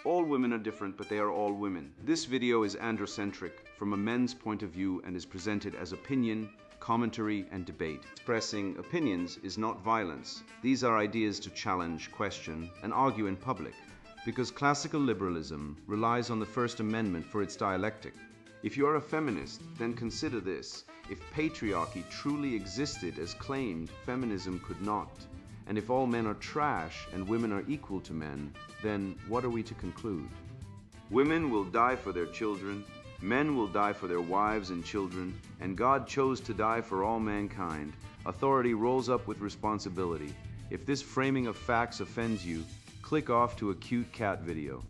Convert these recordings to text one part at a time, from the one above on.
All women are different, but they are all women. This video is androcentric from a men's point of view and is presented as opinion, commentary, and debate. Expressing opinions is not violence. These are ideas to challenge, question, and argue in public, because classical liberalism relies on the First Amendment for its dialectic. If you are a feminist, then consider this. If patriarchy truly existed as claimed, feminism could not. And if all men are trash and women are equal to men, then what are we to conclude? Women will die for their children, men will die for their wives and children, and God chose to die for all mankind. Authority rolls up with responsibility. If this framing of facts offends you, click off to a cute cat video.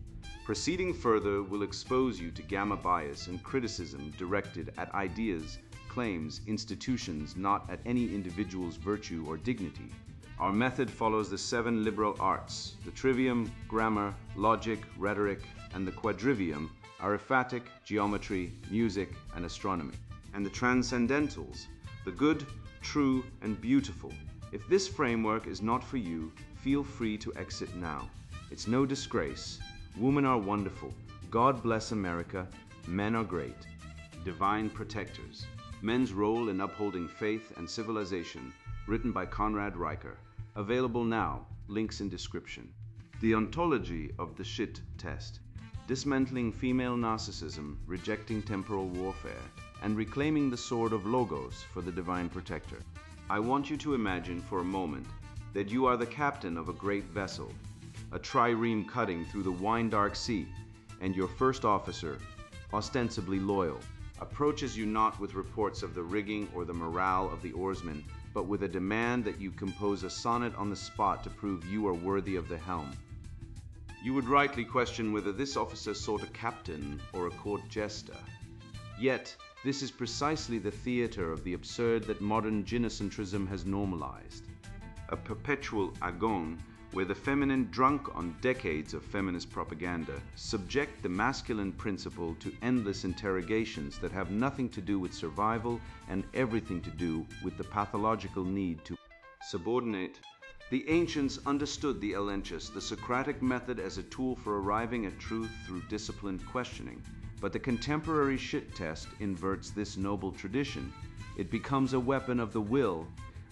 Proceeding further will expose you to gamma bias and criticism directed at ideas, claims, institutions, not at any individual's virtue or dignity. Our method follows the 7 liberal arts: the trivium, grammar, logic, rhetoric, and the quadrivium, arithmetic, geometry, music, and astronomy. And the transcendentals, the good, true, and beautiful. If this framework is not for you, feel free to exit now. It's no disgrace. Women are wonderful. God bless America. Men are great. Divine protectors. Men's role in upholding faith and civilization, written by Conrad Riker. Available now, links in description. The ontology of the shit test. Dismantling female narcissism, rejecting temporal warfare, and reclaiming the sword of logos for the divine protector. I want you to imagine for a moment that you are the captain of a great vessel, a trireme cutting through the wine-dark sea, and your first officer, ostensibly loyal, approaches you not with reports of the rigging or the morale of the oarsmen, but with a demand that you compose a sonnet on the spot to prove you are worthy of the helm. You would rightly question whether this officer sought a captain or a court jester. Yet, this is precisely the theater of the absurd that modern gynocentrism has normalized. A perpetual agon where the feminine, drunk on decades of feminist propaganda, subject the masculine principle to endless interrogations that have nothing to do with survival and everything to do with the pathological need to subordinate. The ancients understood the elenchus, the Socratic method, as a tool for arriving at truth through disciplined questioning. But the contemporary shit test inverts this noble tradition. It becomes a weapon of the will,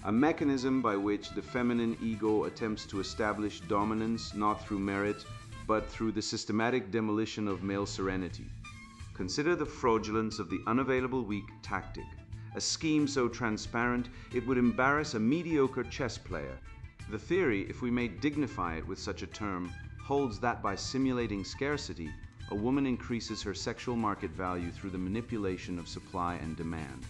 a mechanism by which the feminine ego attempts to establish dominance not through merit, but through the systematic demolition of male serenity. Consider the fraudulence of the unavailable weak tactic, a scheme so transparent it would embarrass a mediocre chess player. The theory, if we may dignify it with such a term, holds that by simulating scarcity, a woman increases her sexual market value through the manipulation of supply and demand.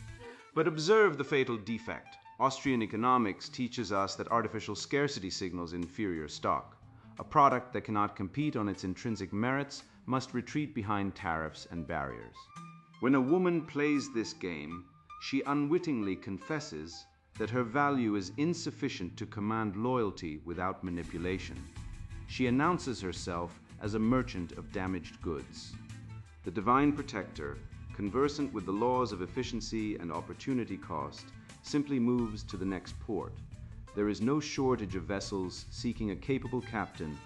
But observe the fatal defect. Austrian economics teaches us that artificial scarcity signals inferior stock. A product that cannot compete on its intrinsic merits must retreat behind tariffs and barriers. When a woman plays this game, she unwittingly confesses that her value is insufficient to command loyalty without manipulation. She announces herself as a merchant of damaged goods. The divine protector, conversant with the laws of efficiency and opportunity cost, simply moves to the next port. There is no shortage of vessels seeking a capable captain,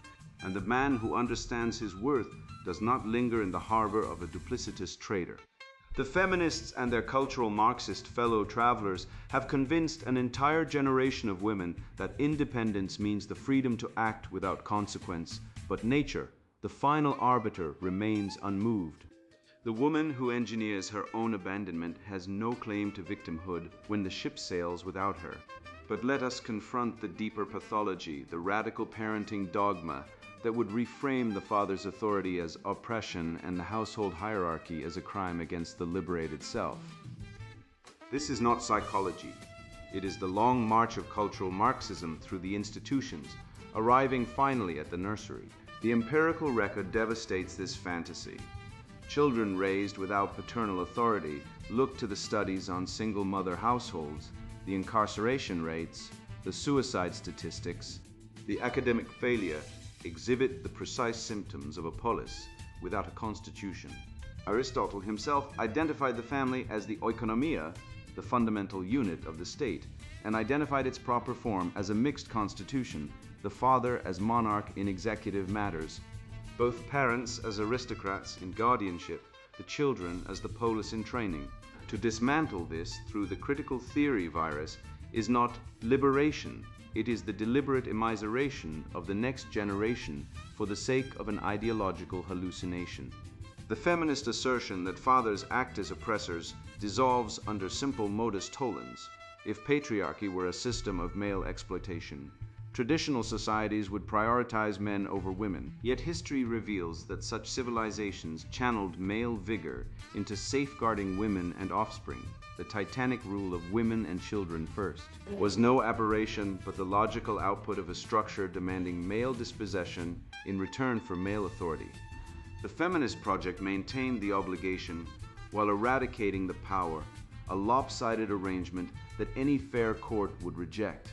and the man who understands his worth does not linger in the harbor of a duplicitous trader. The feminists and their cultural Marxist fellow travelers have convinced an entire generation of women that independence means the freedom to act without consequence, but nature, the final arbiter, remains unmoved. The woman who engineers her own abandonment has no claim to victimhood when the ship sails without her. But let us confront the deeper pathology, the radical parenting dogma that would reframe the father's authority as oppression and the household hierarchy as a crime against the liberated self. This is not psychology. It is the long march of cultural Marxism through the institutions, arriving finally at the nursery. The empirical record devastates this fantasy. Children raised without paternal authority look to the studies on single-mother households, the incarceration rates, the suicide statistics, the academic failure, exhibit the precise symptoms of a polis without a constitution. Aristotle himself identified the family as the oikonomia, the fundamental unit of the state, and identified its proper form as a mixed constitution, the father as monarch in executive matters. both parents as aristocrats in guardianship, the children as the polis in training. To dismantle this through the critical theory virus is not liberation, it is the deliberate immiseration of the next generation for the sake of an ideological hallucination. The feminist assertion that fathers act as oppressors dissolves under simple modus tollens. If patriarchy were a system of male exploitation, traditional societies would prioritize men over women. Yet history reveals that such civilizations channeled male vigor into safeguarding women and offspring. The titanic rule of women and children first was no aberration, but the logical output of a structure demanding male dispossession in return for male authority. The feminist project maintained the obligation while eradicating the power, a lopsided arrangement that any fair court would reject.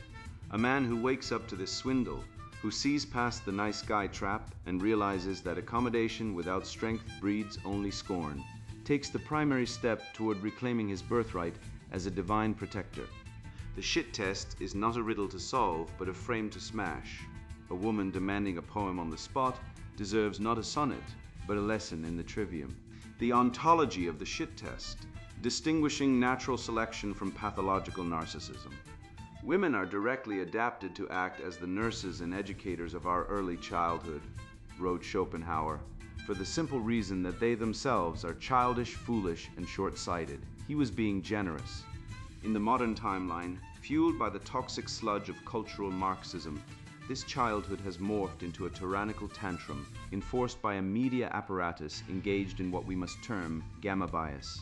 A man who wakes up to this swindle, who sees past the nice guy trap and realizes that accommodation without strength breeds only scorn, takes the primary step toward reclaiming his birthright as a divine protector. The shit test is not a riddle to solve, but a frame to smash. A woman demanding a poem on the spot deserves not a sonnet, but a lesson in the trivium. The ontology of the shit test, distinguishing natural selection from pathological narcissism. Women are directly adapted to act as the nurses and educators of our early childhood, wrote Schopenhauer, for the simple reason that they themselves are childish, foolish, and short-sighted. He was being generous. In the modern timeline, fueled by the toxic sludge of cultural Marxism, this childhood has morphed into a tyrannical tantrum enforced by a media apparatus engaged in what we must term gamma bias.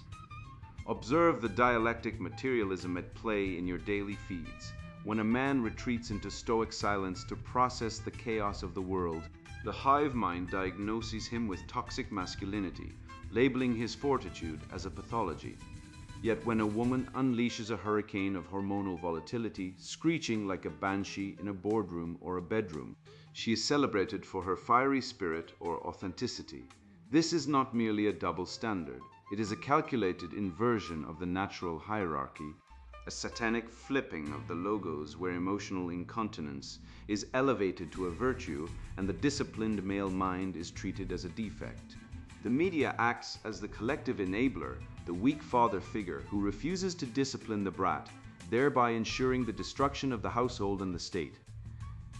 Observe the dialectic materialism at play in your daily feeds. When a man retreats into stoic silence to process the chaos of the world, the hive mind diagnoses him with toxic masculinity, labeling his fortitude as a pathology. Yet when a woman unleashes a hurricane of hormonal volatility, screeching like a banshee in a boardroom or a bedroom, she is celebrated for her fiery spirit or authenticity. This is not merely a double standard. It is a calculated inversion of the natural hierarchy, a satanic flipping of the logos where emotional incontinence is elevated to a virtue and the disciplined male mind is treated as a defect. The media acts as the collective enabler, the weak father figure who refuses to discipline the brat, thereby ensuring the destruction of the household and the state.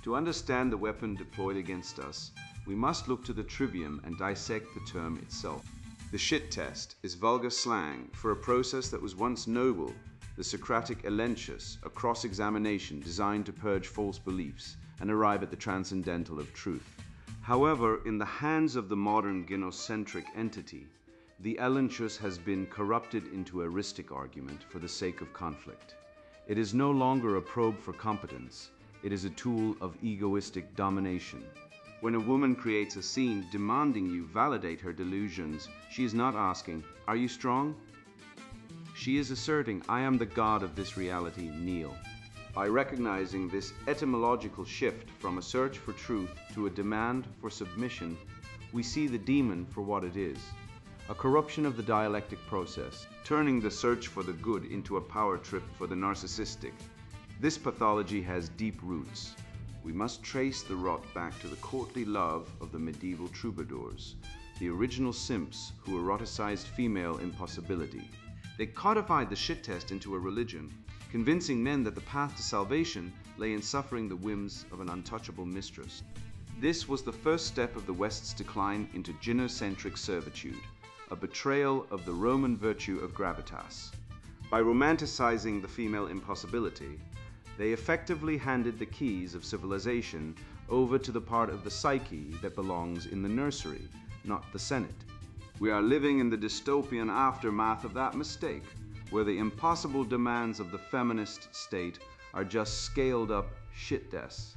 To understand the weapon deployed against us, we must look to the trivium and dissect the term itself. The shit test is vulgar slang for a process that was once noble, the Socratic elenchus, a cross-examination designed to purge false beliefs and arrive at the transcendental of truth. However, in the hands of the modern gynocentric entity, the elenchus has been corrupted into a heuristic argument for the sake of conflict. It is no longer a probe for competence, it is a tool of egoistic domination. When a woman creates a scene demanding you validate her delusions, she is not asking, "Are you strong?" She is asserting, "I am the god of this reality, kneel." By recognizing this etymological shift from a search for truth to a demand for submission, we see the demon for what it is, a corruption of the dialectic process, turning the search for the good into a power trip for the narcissistic. This pathology has deep roots. We must trace the rot back to the courtly love of the medieval troubadours, the original simps who eroticized female impossibility. They codified the shit test into a religion, convincing men that the path to salvation lay in suffering the whims of an untouchable mistress. This was the first step of the West's decline into gynocentric servitude, a betrayal of the Roman virtue of gravitas. By romanticizing the female impossibility, they effectively handed the keys of civilization over to the part of the psyche that belongs in the nursery, not the Senate. We are living in the dystopian aftermath of that mistake, where the impossible demands of the feminist state are just scaled up shit tests,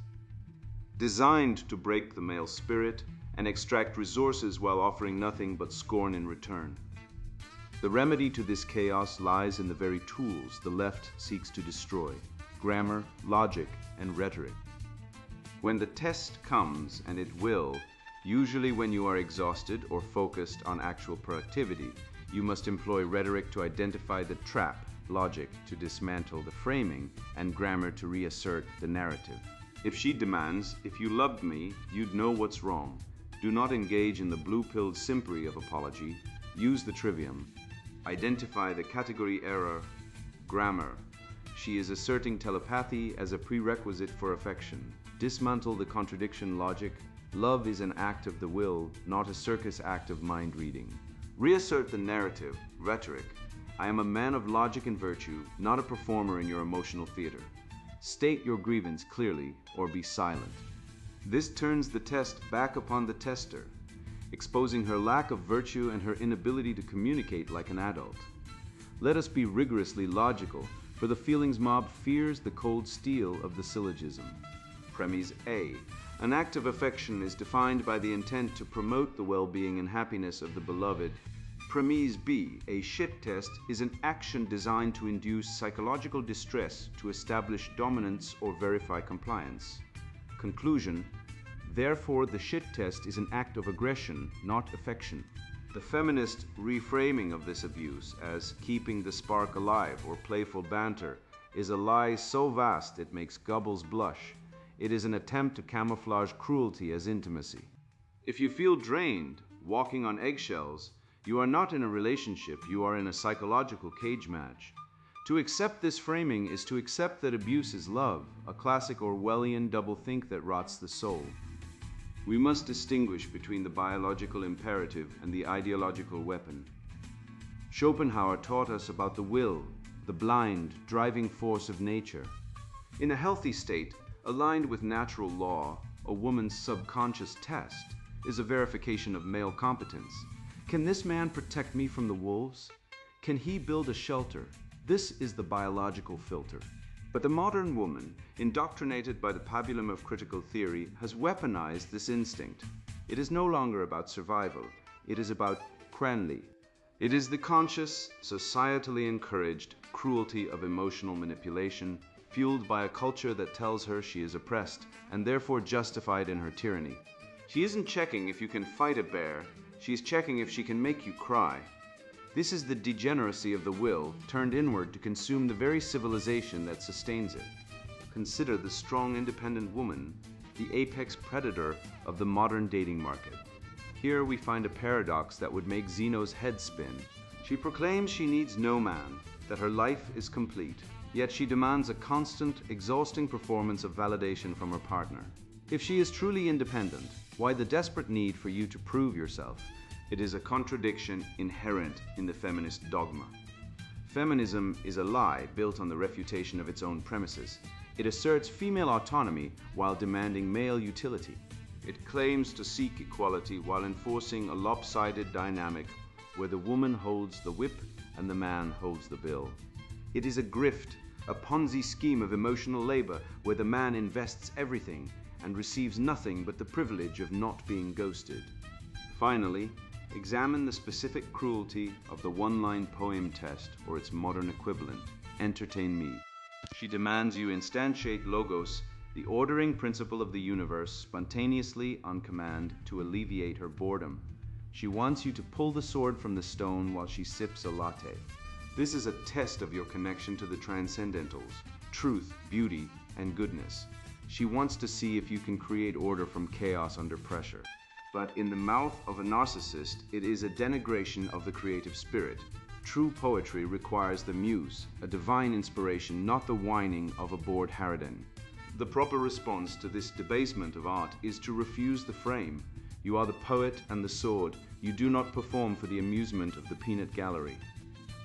designed to break the male spirit and extract resources while offering nothing but scorn in return. The remedy to this chaos lies in the very tools the left seeks to destroy: grammar, logic, and rhetoric. When the test comes, and it will, usually when you are exhausted or focused on actual productivity, you must employ rhetoric to identify the trap, logic to dismantle the framing, and grammar to reassert the narrative. If she demands, "If you loved me, you'd know what's wrong," Do not engage in the blue-pilled simpery of apology. Use the trivium. Identify the category error. Grammar. She is asserting telepathy as a prerequisite for affection. Dismantle the contradiction logic. Love is an act of the will, not a circus act of mind reading. Reassert the narrative, rhetoric. I am a man of logic and virtue, not a performer in your emotional theater. State your grievance clearly, or be silent. This turns the test back upon the tester, exposing her lack of virtue and her inability to communicate like an adult. Let us be rigorously logical, for the feelings mob fears the cold steel of the syllogism. Premise A. An act of affection is defined by the intent to promote the well-being and happiness of the beloved. Premise B. A shit test is an action designed to induce psychological distress to establish dominance or verify compliance. Conclusion. Therefore, the shit test is an act of aggression, not affection. The feminist reframing of this abuse as keeping the spark alive or playful banter is a lie so vast it makes gobbles blush. It is an attempt to camouflage cruelty as intimacy. If you feel drained, walking on eggshells, you are not in a relationship, you are in a psychological cage match. To accept this framing is to accept that abuse is love, a classic Orwellian doublethink that rots the soul. We must distinguish between the biological imperative and the ideological weapon. Schopenhauer taught us about the will, the blind, driving force of nature. In a healthy state, aligned with natural law, a woman's subconscious test is a verification of male competence. Can this man protect me from the wolves? Can he build a shelter? This is the biological filter. But the modern woman, indoctrinated by the pabulum of critical theory, has weaponized this instinct. It is no longer about survival. It is about cranly. It is the conscious, societally encouraged cruelty of emotional manipulation, fueled by a culture that tells her she is oppressed and therefore justified in her tyranny. She isn't checking if you can fight a bear. She is checking if she can make you cry. This is the degeneracy of the will turned inward to consume the very civilization that sustains it. Consider the strong, independent woman, the apex predator of the modern dating market. Here we find a paradox that would make Zeno's head spin. She proclaims she needs no man, that her life is complete, yet she demands a constant, exhausting performance of validation from her partner. If she is truly independent, why the desperate need for you to prove yourself? It is a contradiction inherent in the feminist dogma. Feminism is a lie built on the refutation of its own premises. It asserts female autonomy while demanding male utility. It claims to seek equality while enforcing a lopsided dynamic where the woman holds the whip and the man holds the bill. It is a grift, a Ponzi scheme of emotional labor where the man invests everything and receives nothing but the privilege of not being ghosted. Finally, examine the specific cruelty of the one-line poem test or its modern equivalent, entertain me. She demands you instantiate logos, the ordering principle of the universe, spontaneously on command to alleviate her boredom. She wants you to pull the sword from the stone while she sips a latte. This is a test of your connection to the transcendentals, truth, beauty, and goodness. She wants to see if you can create order from chaos under pressure. But in the mouth of a narcissist, it is a denigration of the creative spirit. True poetry requires the muse, a divine inspiration, not the whining of a bored harridan. The proper response to this debasement of art is to refuse the frame. You are the poet and the sword. You do not perform for the amusement of the peanut gallery.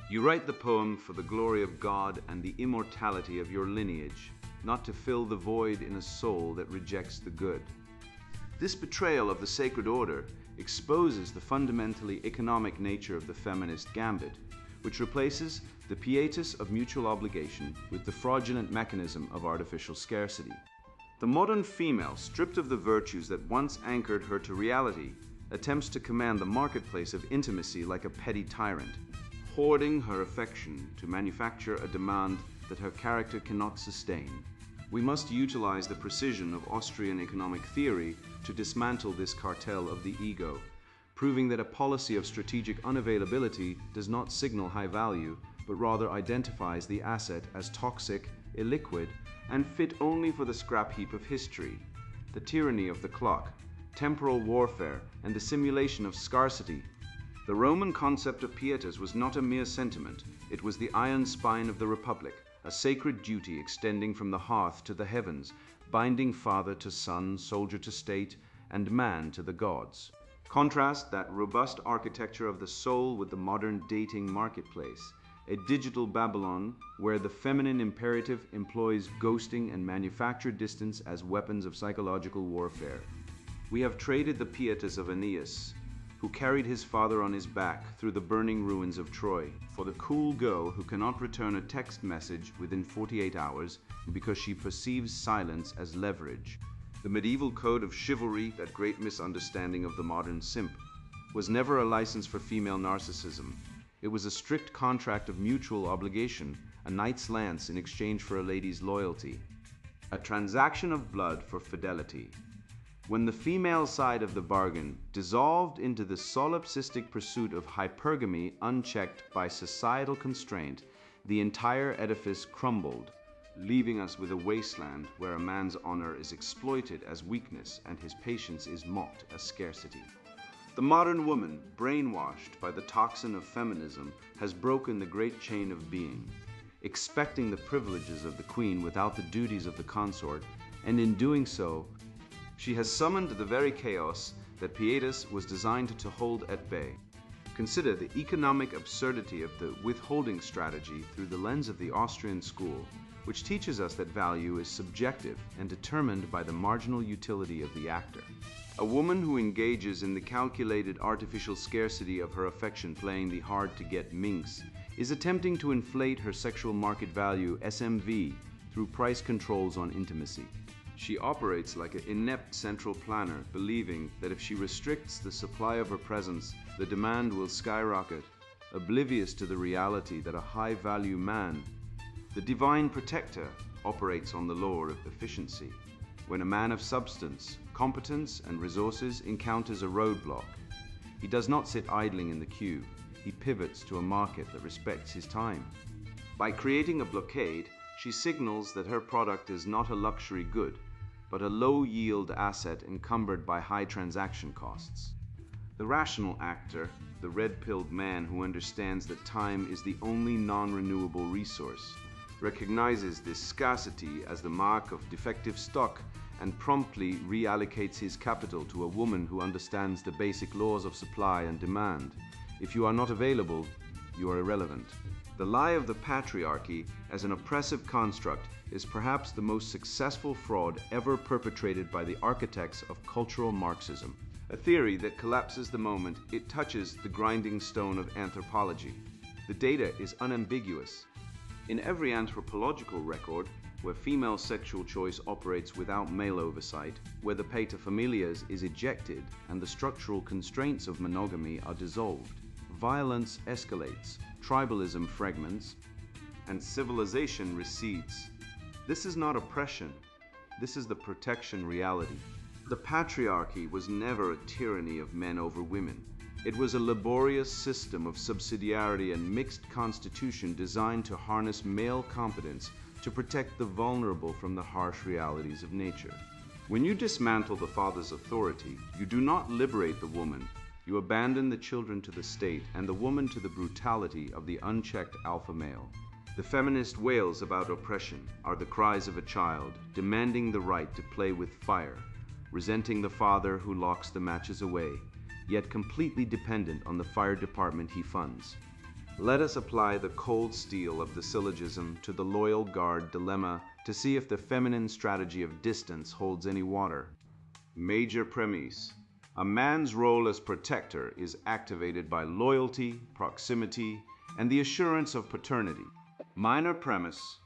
You write the poem for the glory of God and the immortality of your lineage, not to fill the void in a soul that rejects the good. This betrayal of the sacred order exposes the fundamentally economic nature of the feminist gambit, which replaces the pietas of mutual obligation with the fraudulent mechanism of artificial scarcity. The modern female, stripped of the virtues that once anchored her to reality, attempts to command the marketplace of intimacy like a petty tyrant, hoarding her affection to manufacture a demand that her character cannot sustain. We must utilize the precision of Austrian economic theory to dismantle this cartel of the ego, proving that a policy of strategic unavailability does not signal high value, but rather identifies the asset as toxic, illiquid, and fit only for the scrap heap of history. The tyranny of the clock, temporal warfare, and the simulation of scarcity. The Roman concept of pietas was not a mere sentiment, it was the iron spine of the Republic, a sacred duty extending from the hearth to the heavens, binding father to son, soldier to state, and man to the gods. Contrast that robust architecture of the soul with the modern dating marketplace, a digital Babylon where the feminine imperative employs ghosting and manufactured distance as weapons of psychological warfare. We have traded the pietas of Aeneas, who carried his father on his back through the burning ruins of Troy, for the cool girl who cannot return a text message within 48 hours because she perceives silence as leverage. The medieval code of chivalry, that great misunderstanding of the modern simp, was never a license for female narcissism. It was a strict contract of mutual obligation, a knight's lance in exchange for a lady's loyalty, a transaction of blood for fidelity. When the female side of the bargain dissolved into the solipsistic pursuit of hypergamy unchecked by societal constraint, the entire edifice crumbled, leaving us with a wasteland where a man's honor is exploited as weakness and his patience is mocked as scarcity. The modern woman, brainwashed by the toxin of feminism, has broken the great chain of being, expecting the privileges of the queen without the duties of the consort, and in doing so, she has summoned the very chaos that pietas was designed to hold at bay. Consider the economic absurdity of the withholding strategy through the lens of the Austrian school, which teaches us that value is subjective and determined by the marginal utility of the actor. A woman who engages in the calculated artificial scarcity of her affection playing the hard-to-get minx is attempting to inflate her sexual market value SMV through price controls on intimacy. She operates like an inept central planner, believing that if she restricts the supply of her presence, the demand will skyrocket, oblivious to the reality that a high-value man, the divine protector, operates on the law of efficiency. When a man of substance, competence, and resources encounters a roadblock, he does not sit idling in the queue. He pivots to a market that respects his time. By creating a blockade, she signals that her product is not a luxury good, but a low-yield asset encumbered by high transaction costs. The rational actor, the red-pilled man who understands that time is the only non-renewable resource, recognizes this scarcity as the mark of defective stock and promptly reallocates his capital to a woman who understands the basic laws of supply and demand. If you are not available, you are irrelevant. The lie of the patriarchy as an oppressive construct is perhaps the most successful fraud ever perpetrated by the architects of cultural Marxism, a theory that collapses the moment it touches the grinding stone of anthropology. The data is unambiguous. In every anthropological record, where female sexual choice operates without male oversight, where the paterfamilias is ejected and the structural constraints of monogamy are dissolved, violence escalates, tribalism fragments, and civilization recedes. This is not oppression, this is the protection reality. The patriarchy was never a tyranny of men over women. It was a laborious system of subsidiarity and mixed constitution designed to harness male competence to protect the vulnerable from the harsh realities of nature. When you dismantle the father's authority, you do not liberate the woman. You abandon the children to the state and the woman to the brutality of the unchecked alpha male. The feminist wails about oppression are the cries of a child demanding the right to play with fire, resenting the father who locks the matches away, yet completely dependent on the fire department he funds. Let us apply the cold steel of the syllogism to the loyal guard dilemma to see if the feminine strategy of distance holds any water. Major premise: a man's role as protector is activated by loyalty, proximity, and the assurance of paternity. Minor premise: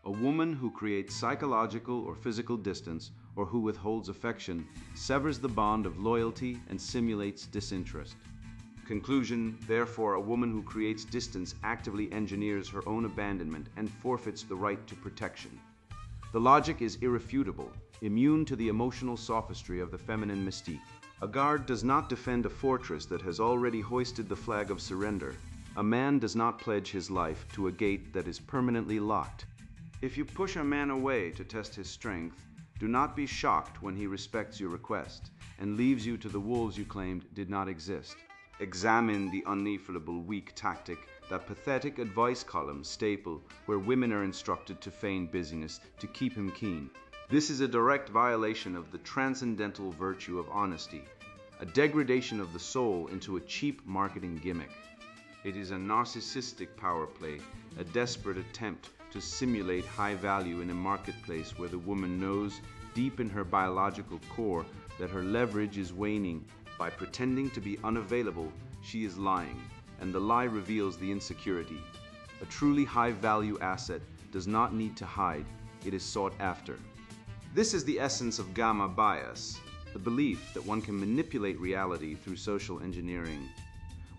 a woman who creates psychological or physical distance or who withholds affection severs the bond of loyalty and simulates disinterest. Conclusion: therefore, a woman who creates distance actively engineers her own abandonment and forfeits the right to protection. The logic is irrefutable, immune to the emotional sophistry of the feminine mystique. A guard does not defend a fortress that has already hoisted the flag of surrender. A man does not pledge his life to a gate that is permanently locked. If you push a man away to test his strength, Do not be shocked when he respects your request and leaves you to the wolves you claimed did not exist. Examine the unniflable weak tactic, that pathetic advice column staple where women are instructed to feign busyness to keep him keen. This is a direct violation of the transcendental virtue of honesty, a degradation of the soul into a cheap marketing gimmick. It is a narcissistic power play, a desperate attempt to simulate high value in a marketplace where the woman knows deep in her biological core that her leverage is waning. By pretending to be unavailable, she is lying, and the lie reveals the insecurity. A truly high-value asset does not need to hide, it is sought after. This is the essence of gamma bias, the belief that one can manipulate reality through social engineering.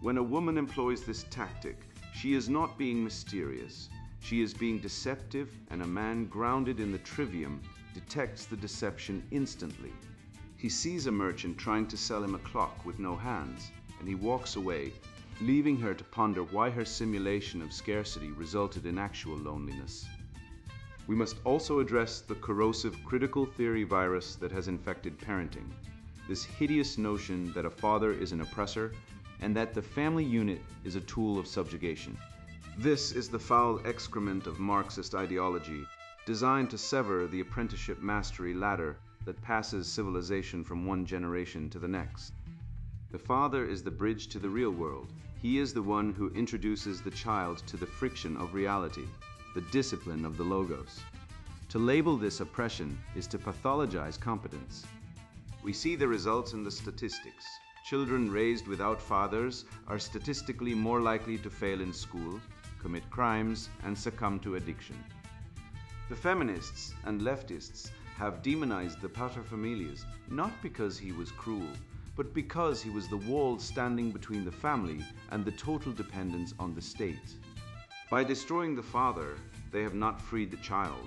When a woman employs this tactic, she is not being mysterious. She is being deceptive, and a man grounded in the trivium detects the deception instantly. He sees a merchant trying to sell him a clock with no hands, and he walks away, leaving her to ponder why her simulation of scarcity resulted in actual loneliness. We must also address the corrosive critical theory virus that has infected parenting. This hideous notion that a father is an oppressor and that the family unit is a tool of subjugation. This is the foul excrement of Marxist ideology, designed to sever the apprenticeship mastery ladder that passes civilization from one generation to the next. The father is the bridge to the real world. He is the one who introduces the child to the friction of reality, the discipline of the logos. To label this oppression is to pathologize competence. We see the results in the statistics. Children raised without fathers are statistically more likely to fail in school, commit crimes, and succumb to addiction. The feminists and leftists have demonized the paterfamilias not because he was cruel, but because he was the wall standing between the family and the total dependence on the state. By destroying the father, they have not freed the child.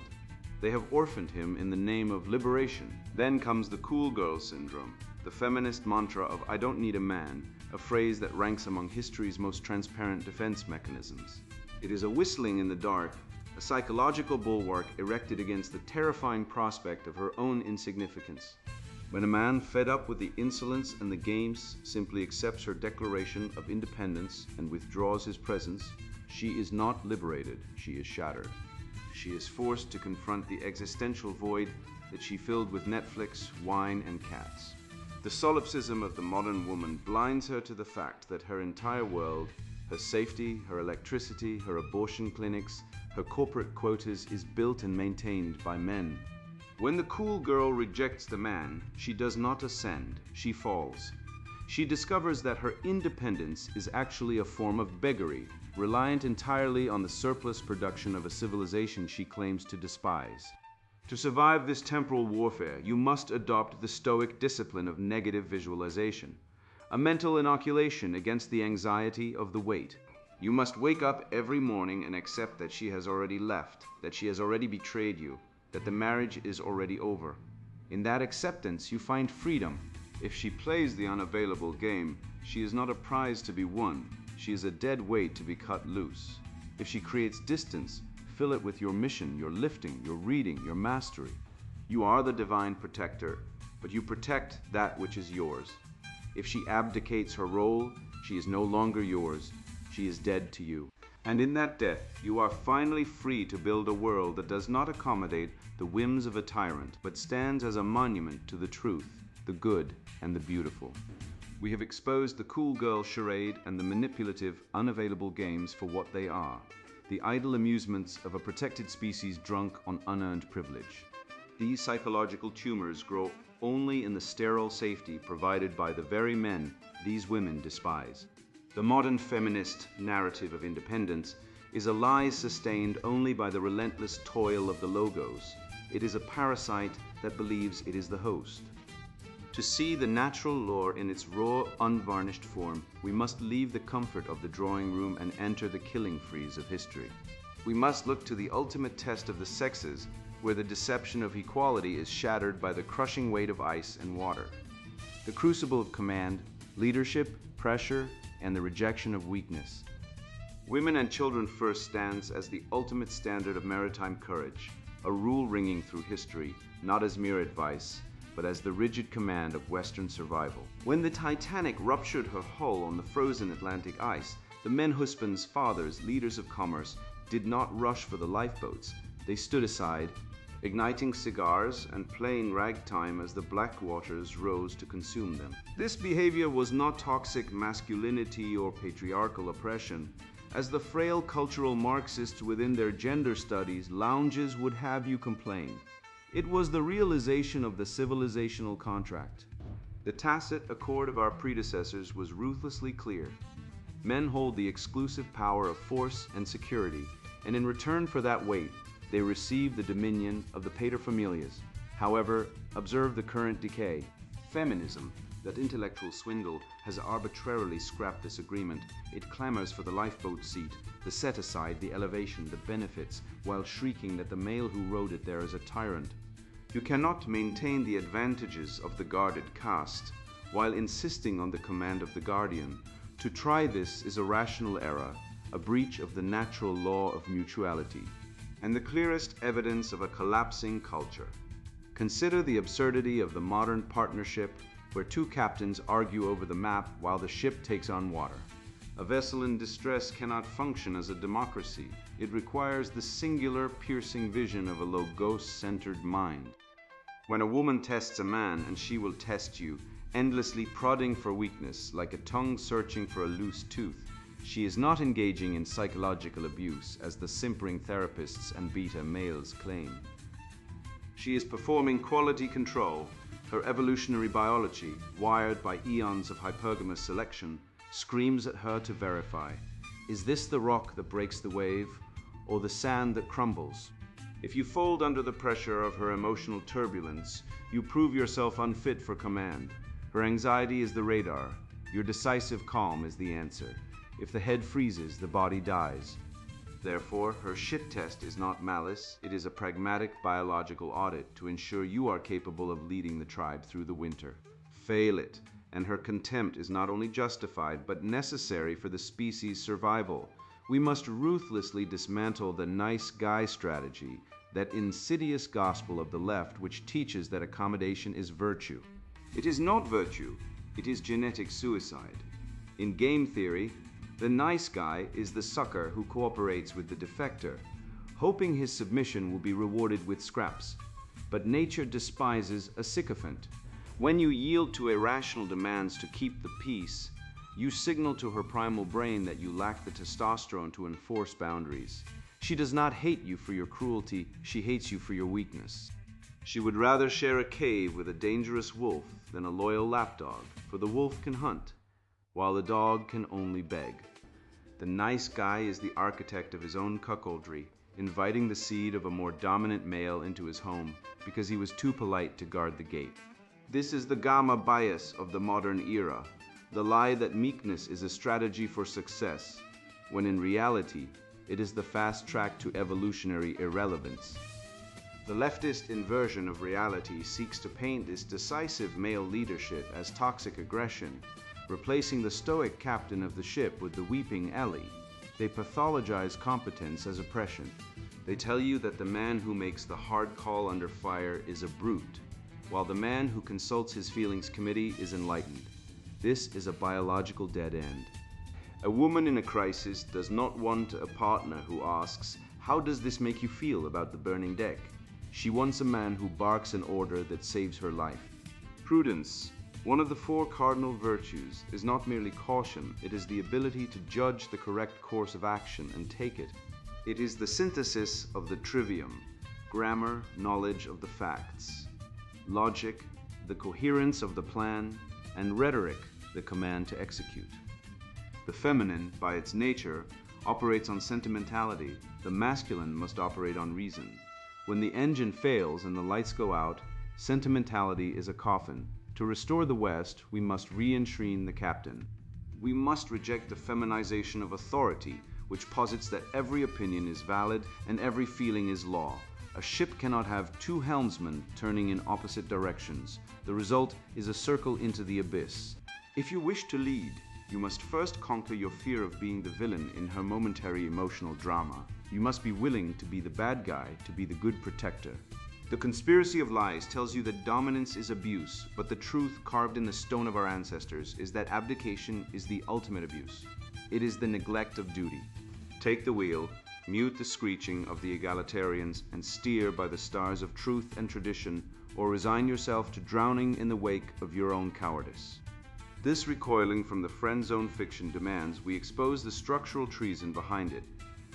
They have orphaned him in the name of liberation. Then comes the cool girl syndrome, the feminist mantra of "I don't need a man," a phrase that ranks among history's most transparent defense mechanisms. It is a whistling in the dark, a psychological bulwark erected against the terrifying prospect of her own insignificance. When a man, fed up with the insolence and the games, simply accepts her declaration of independence and withdraws his presence, she is not liberated, she is shattered. She is forced to confront the existential void that she filled with Netflix, wine, and cats. The solipsism of the modern woman blinds her to the fact that her entire world, her safety, her electricity, her abortion clinics, her corporate quotas is built and maintained by men. When the cool girl rejects the man, she does not ascend, she falls. She discovers that her independence is actually a form of beggary, reliant entirely on the surplus production of a civilization she claims to despise. To survive this temporal warfare, you must adopt the stoic discipline of negative visualization, a mental inoculation against the anxiety of the wait. You must wake up every morning and accept that she has already left, that she has already betrayed you, that the marriage is already over. In that acceptance, you find freedom. If she plays the unavailable game, she is not a prize to be won. She is a dead weight to be cut loose. If she creates distance, fill it with your mission, your lifting, your reading, your mastery. You are the divine protector, but you protect that which is yours. If she abdicates her role, she is no longer yours. She is dead to you. And in that death, you are finally free to build a world that does not accommodate the whims of a tyrant, but stands as a monument to the truth, the good, and the beautiful. We have exposed the cool girl charade and the manipulative, unavailable games for what they are, the idle amusements of a protected species drunk on unearned privilege. These psychological tumors grow only in the sterile safety provided by the very men these women despise. The modern feminist narrative of independence is a lie sustained only by the relentless toil of the logos. It is a parasite that believes it is the host. To see the natural lore in its raw, unvarnished form, we must leave the comfort of the drawing room and enter the killing freeze of history. We must look to the ultimate test of the sexes, where the deception of equality is shattered by the crushing weight of ice and water. The crucible of command, leadership, pressure, and the rejection of weakness. Women and children first stands as the ultimate standard of maritime courage. a rule ringing through history, not as mere advice, but as the rigid command of Western survival. When the Titanic ruptured her hull on the frozen Atlantic ice, the men husbands, fathers, leaders of commerce did not rush for the lifeboats. They stood aside, igniting cigars and playing ragtime as the black waters rose to consume them. This behavior was not toxic masculinity or patriarchal oppression. As the frail cultural Marxists within their gender studies lounges would have you complain. It was the realization of the civilizational contract. The tacit accord of our predecessors was ruthlessly clear. Men hold the exclusive power of force and security, and in return for that weight, they receive the dominion of the paterfamilias. However, observe the current decay. Feminism, that intellectual swindle, has arbitrarily scrapped this agreement. It clamors for the lifeboat seat, the set-aside, the elevation, the benefits, while shrieking that the male who rode it there is a tyrant. You cannot maintain the advantages of the guarded caste while insisting on the command of the guardian. To try this is a rational error, a breach of the natural law of mutuality, and the clearest evidence of a collapsing culture. Consider the absurdity of the modern partnership where two captains argue over the map while the ship takes on water. A vessel in distress cannot function as a democracy. It requires the singular, piercing vision of a logos-centered mind. When a woman tests a man, and she will test you, endlessly prodding for weakness, like a tongue searching for a loose tooth, she is not engaging in psychological abuse, as the simpering therapists and beta males claim. She is performing quality control. Her evolutionary biology, wired by eons of hypergamous selection, screams at her to verify. Is this the rock that breaks the wave, or the sand that crumbles? If you fold under the pressure of her emotional turbulence, you prove yourself unfit for command. Her anxiety is the radar. Your decisive calm is the answer. If the head freezes, the body dies. Therefore, her shit test is not malice, it is a pragmatic biological audit to ensure you are capable of leading the tribe through the winter. Fail it, and her contempt is not only justified, but necessary for the species' survival. We must ruthlessly dismantle the nice guy strategy, that insidious gospel of the left which teaches that accommodation is virtue. It is not virtue, it is genetic suicide. In game theory, the nice guy is the sucker who cooperates with the defector, hoping his submission will be rewarded with scraps. But nature despises a sycophant. When you yield to irrational demands to keep the peace, you signal to her primal brain that you lack the testosterone to enforce boundaries. She does not hate you for your cruelty, she hates you for your weakness. She would rather share a cave with a dangerous wolf than a loyal lapdog, for the wolf can hunt, while the dog can only beg. The nice guy is the architect of his own cuckoldry, inviting the seed of a more dominant male into his home because he was too polite to guard the gate. This is the gamma bias of the modern era, the lie that meekness is a strategy for success, when in reality, it is the fast track to evolutionary irrelevance. The leftist inversion of reality seeks to paint this decisive male leadership as toxic aggression, replacing the stoic captain of the ship with the weeping Ellie. They pathologize competence as oppression. They tell you that the man who makes the hard call under fire is a brute, while the man who consults his feelings committee is enlightened. This is a biological dead end. A woman in a crisis does not want a partner who asks, "How does this make you feel about the burning deck?" She wants a man who barks an order that saves her life. Prudence, one of the four cardinal virtues, is not merely caution, it is the ability to judge the correct course of action and take it. It is the synthesis of the trivium, grammar, knowledge of the facts, logic, the coherence of the plan, and rhetoric, the command to execute. The feminine, by its nature, operates on sentimentality. The masculine must operate on reason. When the engine fails and the lights go out, sentimentality is a coffin. To restore the West, we must re-enshrine the captain. We must reject the feminization of authority, which posits that every opinion is valid and every feeling is law. A ship cannot have two helmsmen turning in opposite directions. The result is a circle into the abyss. If you wish to lead, You must first conquer your fear of being the villain in her momentary emotional drama. You must be willing to be the bad guy, to be the good protector. The conspiracy of lies tells you that dominance is abuse, but the truth carved in the stone of our ancestors is that abdication is the ultimate abuse. It is the neglect of duty. Take the wheel, mute the screeching of the egalitarians, and steer by the stars of truth and tradition, or resign yourself to drowning in the wake of your own cowardice. This recoiling from the friend zone fiction demands we expose the structural treason behind it,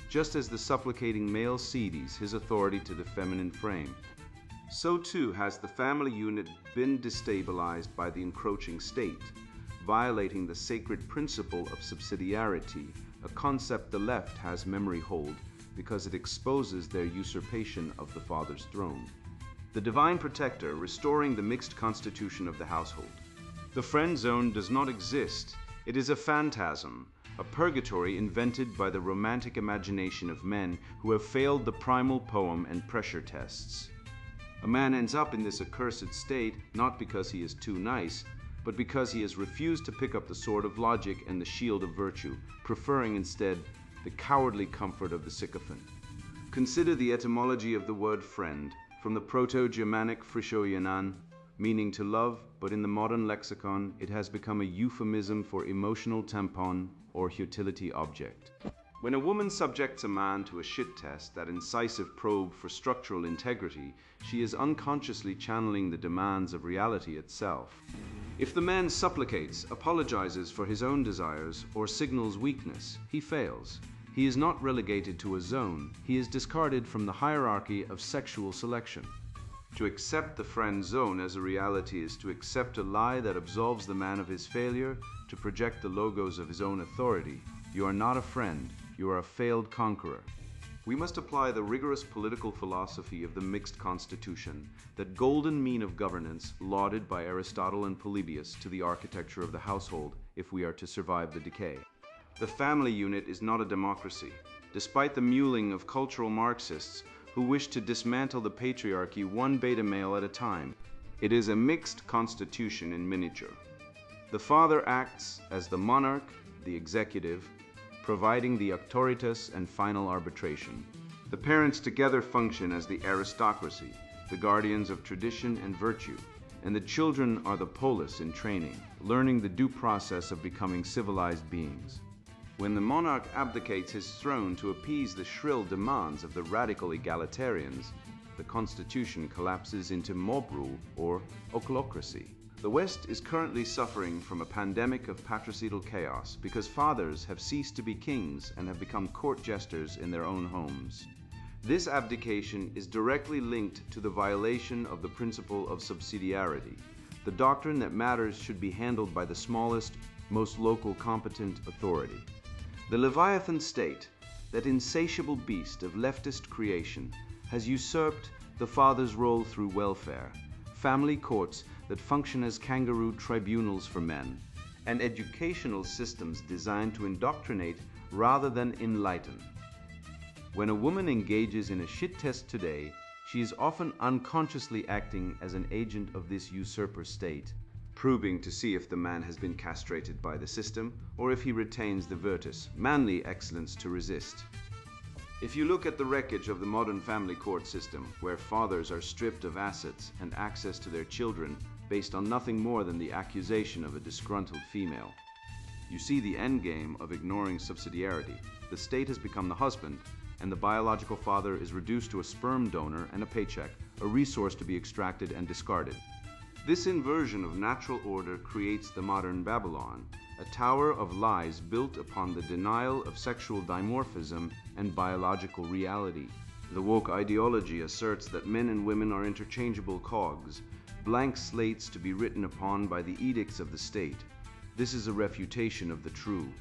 just as the supplicating male cedes his authority to the feminine frame. So too has the family unit been destabilized by the encroaching state, violating the sacred principle of subsidiarity, a concept the left has memory hold because it exposes their usurpation of the father's throne. The divine protector restoring the mixed constitution of the household. The friend zone does not exist. It is a phantasm, a purgatory invented by the romantic imagination of men who have failed the primal poem and pressure tests. A man ends up in this accursed state not because he is too nice, but because he has refused to pick up the sword of logic and the shield of virtue, preferring instead the cowardly comfort of the sycophant. Consider the etymology of the word friend, from the Proto-Germanic frishoyanan, meaning to love, but in the modern lexicon it has become a euphemism for emotional tampon or utility object. When a woman subjects a man to a shit test, that incisive probe for structural integrity, she is unconsciously channeling the demands of reality itself. If the man supplicates, apologizes for his own desires, or signals weakness, he fails. He is not relegated to a zone, he is discarded from the hierarchy of sexual selection. To accept the friend zone as a reality is to accept a lie that absolves the man of his failure to project the logos of his own authority. You are not a friend, you are a failed conqueror. We must apply the rigorous political philosophy of the mixed constitution, that golden mean of governance lauded by Aristotle and Polybius, to the architecture of the household if we are to survive the decay. The family unit is not a democracy, despite the mewling of cultural Marxists who wish to dismantle the patriarchy one beta male at a time. It is a mixed constitution in miniature. The father acts as the monarch, the executive, providing the auctoritas and final arbitration. The parents together function as the aristocracy, the guardians of tradition and virtue, and the children are the polis in training, learning the due process of becoming civilized beings. When the monarch abdicates his throne to appease the shrill demands of the radical egalitarians, the constitution collapses into mob rule or ochlocracy. The West is currently suffering from a pandemic of patriarchal chaos because fathers have ceased to be kings and have become court jesters in their own homes. This abdication is directly linked to the violation of the principle of subsidiarity, the doctrine that matters should be handled by the smallest, most local competent authority. The Leviathan state, that insatiable beast of leftist creation, has usurped the father's role through welfare, family courts that function as kangaroo tribunals for men, and educational systems designed to indoctrinate rather than enlighten. When a woman engages in a shit test today, she is often unconsciously acting as an agent of this usurper state, probing to see if the man has been castrated by the system or if he retains the virtus, manly excellence to resist. If you look at the wreckage of the modern family court system, where fathers are stripped of assets and access to their children based on nothing more than the accusation of a disgruntled female, you see the endgame of ignoring subsidiarity. The state has become the husband, and the biological father is reduced to a sperm donor and a paycheck, a resource to be extracted and discarded. This inversion of natural order creates the modern Babylon, a tower of lies built upon the denial of sexual dimorphism and biological reality. The woke ideology asserts that men and women are interchangeable cogs, blank slates to be written upon by the edicts of the state. This is a refutation of the true.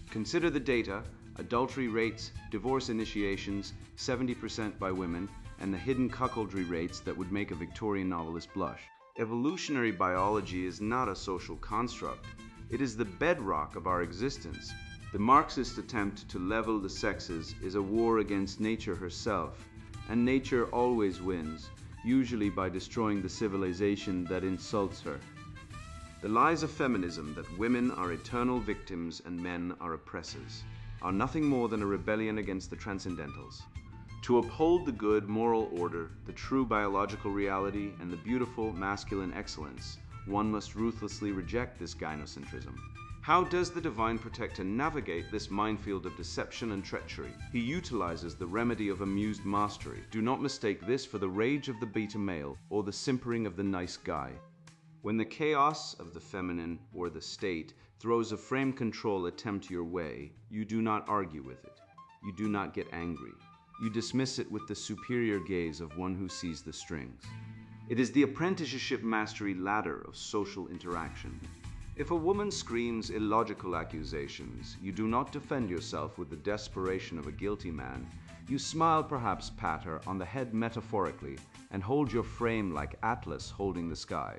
Consider the data: adultery rates, divorce initiations, 70% by women, and the hidden cuckoldry rates that would make a Victorian novelist blush. Evolutionary biology is not a social construct. It is the bedrock of our existence. The Marxist attempt to level the sexes is a war against nature herself, and nature always wins, usually by destroying the civilization that insults her. The lies of feminism that women are eternal victims and men are oppressors are nothing more than a rebellion against the transcendentals. To uphold the good moral order, the true biological reality, and the beautiful masculine excellence, one must ruthlessly reject this gynocentrism. How does the divine protector navigate this minefield of deception and treachery? He utilizes the remedy of amused mastery. Do not mistake this for the rage of the beta male or the simpering of the nice guy. When the chaos of the feminine or the state throws a frame control attempt your way, you do not argue with it. You do not get angry. You dismiss it with the superior gaze of one who sees the strings. It is the apprenticeship mastery ladder of social interaction. If a woman screams illogical accusations, you do not defend yourself with the desperation of a guilty man. You smile, perhaps pat her on the head metaphorically, and hold your frame like Atlas holding the sky.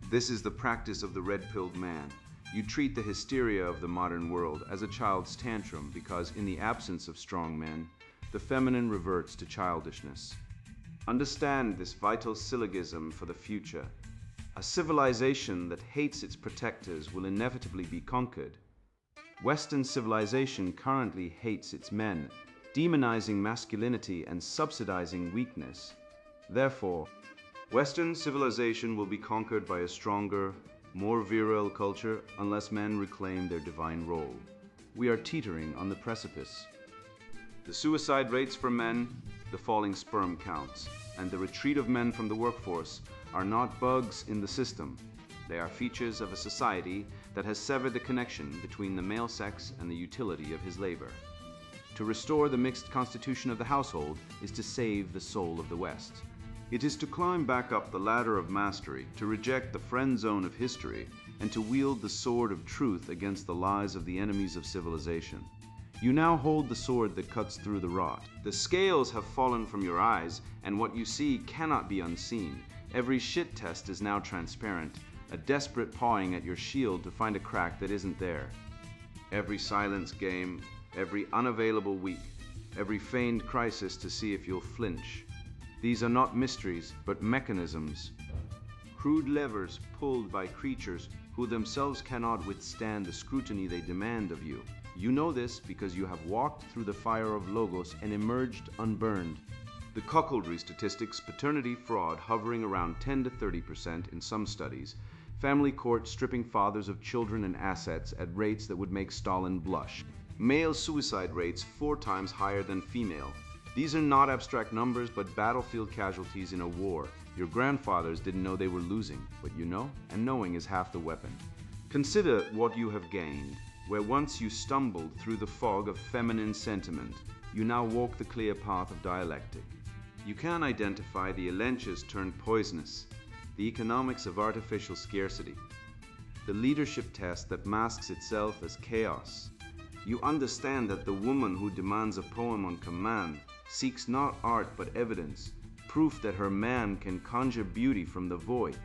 This is the practice of the red-pilled man. You treat the hysteria of the modern world as a child's tantrum because, in the absence of strong men, the feminine reverts to childishness. Understand this vital syllogism for the future. A civilization that hates its protectors will inevitably be conquered. Western civilization currently hates its men, demonizing masculinity and subsidizing weakness. Therefore, Western civilization will be conquered by a stronger, more virile culture unless men reclaim their divine role. We are teetering on the precipice. The suicide rates for men, the falling sperm counts, and the retreat of men from the workforce are not bugs in the system. They are features of a society that has severed the connection between the male sex and the utility of his labor. To restore the mixed constitution of the household is to save the soul of the West. It is to climb back up the ladder of mastery, to reject the friend zone of history, and to wield the sword of truth against the lies of the enemies of civilization. You now hold the sword that cuts through the rot. The scales have fallen from your eyes, and what you see cannot be unseen. Every shit test is now transparent, a desperate pawing at your shield to find a crack that isn't there. Every silence game, every unavailable week, every feigned crisis to see if you'll flinch. These are not mysteries, but mechanisms. Crude levers pulled by creatures who themselves cannot withstand the scrutiny they demand of you. You know this because you have walked through the fire of Logos and emerged unburned. The cuckoldry statistics, paternity fraud hovering around 10 to 30% in some studies, family court stripping fathers of children and assets at rates that would make Stalin blush, male suicide rates 4 times higher than female. These are not abstract numbers, but battlefield casualties in a war. Your grandfathers didn't know they were losing, but you know, and knowing is half the weapon. Consider what you have gained. Where once you stumbled through the fog of feminine sentiment, you now walk the clear path of dialectic. You can identify the elenches turned poisonous, the economics of artificial scarcity, the leadership test that masks itself as chaos. You understand that the woman who demands a poem on command seeks not art but evidence, proof that her man can conjure beauty from the void,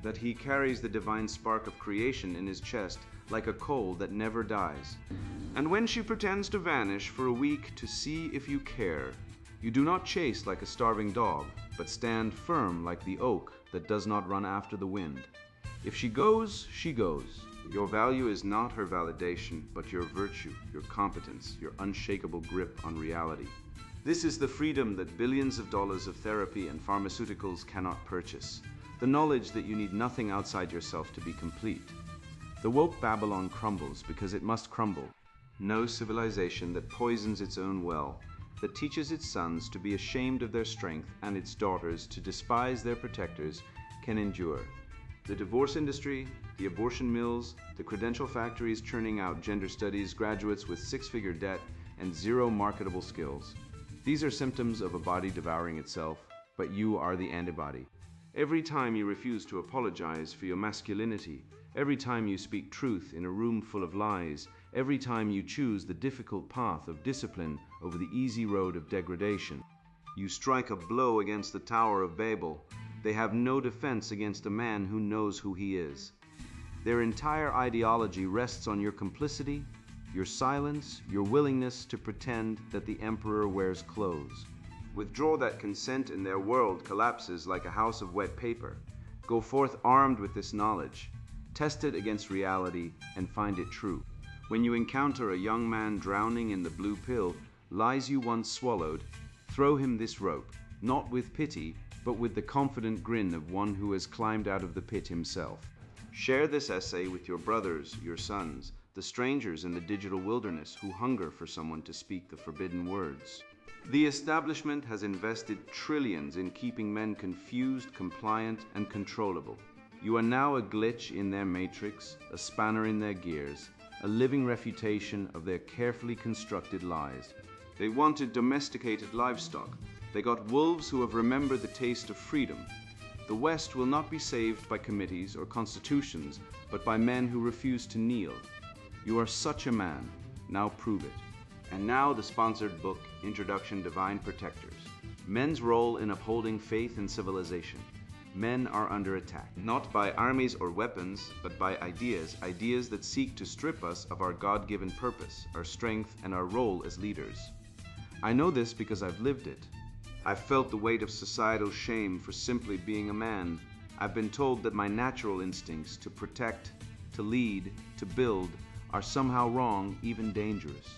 that he carries the divine spark of creation in his chest like a coal that never dies. And when she pretends to vanish for a week to see if you care, you do not chase like a starving dog, but stand firm like the oak that does not run after the wind. If she goes, she goes. Your value is not her validation, but your virtue, your competence, your unshakable grip on reality. This is the freedom that billions of dollars of therapy and pharmaceuticals cannot purchase. The knowledge that you need nothing outside yourself to be complete. The woke Babylon crumbles because it must crumble. No civilization that poisons its own well, that teaches its sons to be ashamed of their strength and its daughters to despise their protectors, can endure. The divorce industry, the abortion mills, the credential factories churning out gender studies graduates with 6-figure debt and 0 marketable skills. These are symptoms of a body devouring itself, but you are the antibody. Every time you refuse to apologize for your masculinity, every time you speak truth in a room full of lies, every time you choose the difficult path of discipline over the easy road of degradation, you strike a blow against the Tower of Babel. They have no defense against a man who knows who he is. Their entire ideology rests on your complicity, your silence, your willingness to pretend that the emperor wears clothes. Withdraw that consent and their world collapses like a house of wet paper. Go forth armed with this knowledge. Test it against reality and find it true. When you encounter a young man drowning in the blue pill, lies you once swallowed, throw him this rope, not with pity, but with the confident grin of one who has climbed out of the pit himself. Share this essay with your brothers, your sons, the strangers in the digital wilderness who hunger for someone to speak the forbidden words. The establishment has invested trillions in keeping men confused, compliant, and controllable. You are now a glitch in their matrix, a spanner in their gears, a living refutation of their carefully constructed lies. They wanted domesticated livestock. They got wolves who have remembered the taste of freedom. The West will not be saved by committees or constitutions, but by men who refuse to kneel. You are such a man. Now prove it. And now the sponsored book, Introduction Divine Protectors. Men's role in upholding faith and civilization. Men are under attack, not by armies or weapons, but by ideas that seek to strip us of our God-given purpose, our strength, and our role as leaders. I know this because I've lived it. I've felt the weight of societal shame for simply being a man. I've been told that my natural instincts to protect, to lead, to build are somehow wrong, even dangerous.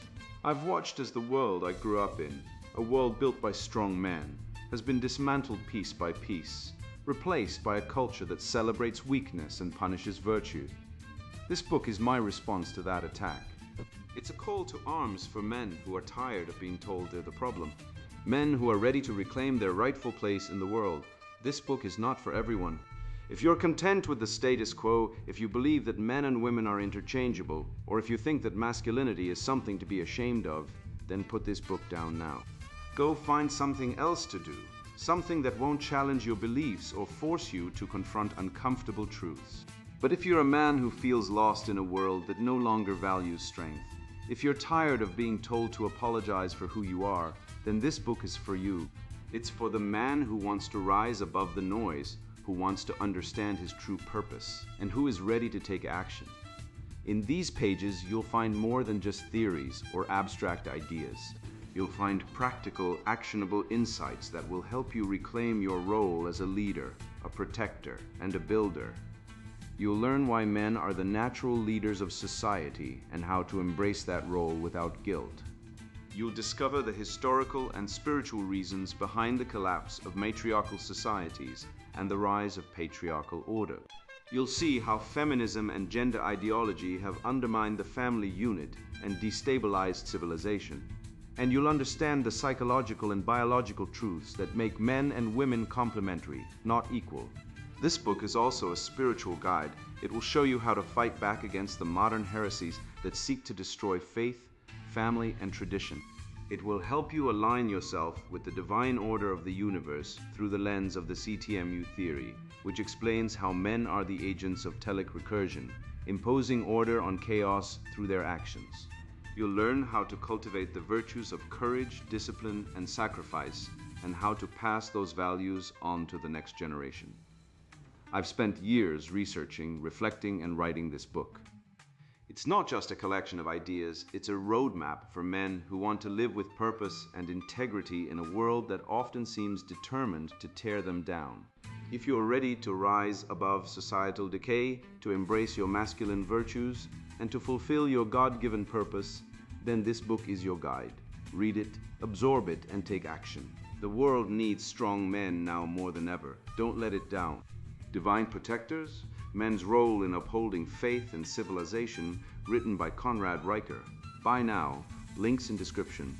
I've watched as the world I grew up in, a world built by strong men, has been dismantled piece by piece, replaced by a culture that celebrates weakness and punishes virtue. This book is my response to that attack. It's a call to arms for men who are tired of being told they're the problem. Men who are ready to reclaim their rightful place in the world. This book is not for everyone. If you're content with the status quo, if you believe that men and women are interchangeable, or if you think that masculinity is something to be ashamed of, then put this book down now. Go find something else to do. Something that won't challenge your beliefs or force you to confront uncomfortable truths. But if you're a man who feels lost in a world that no longer values strength, if you're tired of being told to apologize for who you are, then this book is for you. It's for the man who wants to rise above the noise, who wants to understand his true purpose, and who is ready to take action. In these pages, you'll find more than just theories or abstract ideas. You'll find practical, actionable insights that will help you reclaim your role as a leader, a protector, and a builder. You'll learn why men are the natural leaders of society and how to embrace that role without guilt. You'll discover the historical and spiritual reasons behind the collapse of matriarchal societies and the rise of patriarchal order. You'll see how feminism and gender ideology have undermined the family unit and destabilized civilization. And you'll understand the psychological and biological truths that make men and women complementary, not equal. This book is also a spiritual guide. It will show you how to fight back against the modern heresies that seek to destroy faith, family, and tradition. It will help you align yourself with the divine order of the universe through the lens of the C.T.M.U theory, which explains how men are the agents of telic recursion, imposing order on chaos through their actions. You'll learn how to cultivate the virtues of courage, discipline, and sacrifice, and how to pass those values on to the next generation. I've spent years researching, reflecting, and writing this book. It's not just a collection of ideas, it's a roadmap for men who want to live with purpose and integrity in a world that often seems determined to tear them down. If you're ready to rise above societal decay, to embrace your masculine virtues, and to fulfill your God-given purpose, then this book is your guide. Read it, absorb it, and take action. The world needs strong men now more than ever. Don't let it down. Divine Protectors, Men's Role in Upholding Faith and Civilization, written by Conrad Riker. Buy now. Links in description.